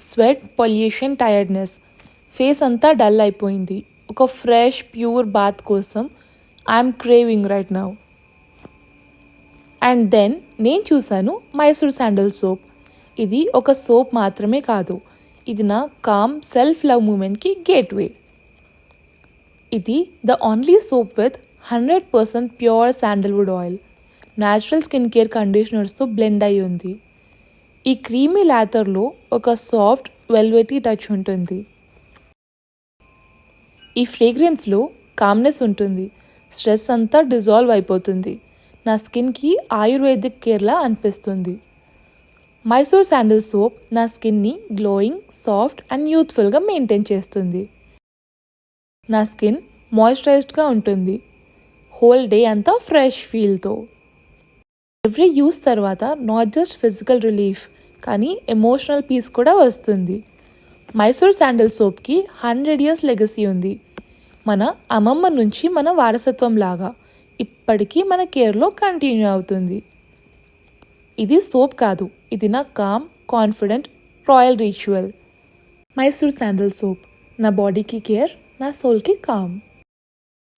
Sweat, pollution, tiredness, face అంతా dull అయిపోయింది. ఒక ఫ్రెష్ ప్యూర్ బాత్ కోసం I'm craving right now. And then నేను చూశాను మైసూర్ శాండల్ సోప్. ఇది ఒక సోప్ మాత్రమే కాదు, ఇది నా కామ్ సెల్ఫ్ లవ్ మూమెంట్కి గేట్వే. ఇది the only soap with 100% pure sandalwood oil, natural skin care కండిషనర్స్తో బ్లెండ్ అయి ఉంది. ఈ క్రీమీ లాథర్లో ఒక సాఫ్ట్ వెల్వెటీ టచ్ ఉంటుంది. ఈ ఫ్రేగ్రెన్స్లో కామ్నెస్ ఉంటుంది. స్ట్రెస్ అంతా డిజాల్వ్ అయిపోతుంది. నా స్కిన్కి ఆయుర్వేదిక్ కేర్లా అనిపిస్తుంది. మైసూర్ శాండల్ సోప్ నా స్కిన్ని గ్లోయింగ్, సాఫ్ట్ అండ్ యూత్ఫుల్గా మెయింటైన్ చేస్తుంది. నా స్కిన్ మాయిశ్చరైజ్డ్గా ఉంటుంది, హోల్ డే అంతా ఫ్రెష్ ఫీల్తో. ఎవ్రీ యూస్ తర్వాత నాట్ జస్ట్ ఫిజికల్ రిలీఫ్ కానీ ఎమోషనల్ పీస్ కూడా వస్తుంది. మైసూర్ శాండల్ సోప్కి 100 years లెగసీ ఉంది. మన అమ్మమ్మ నుంచి మన వారసత్వం లాగా ఇప్పటికీ మన కేర్లో కంటిన్యూ అవుతుంది. ఇది సోప్ కాదు, ఇది నా calm, confident, royal ritual. Mysore sandal soap నా బాడీకి కేర్, నా సోల్కి కామ్.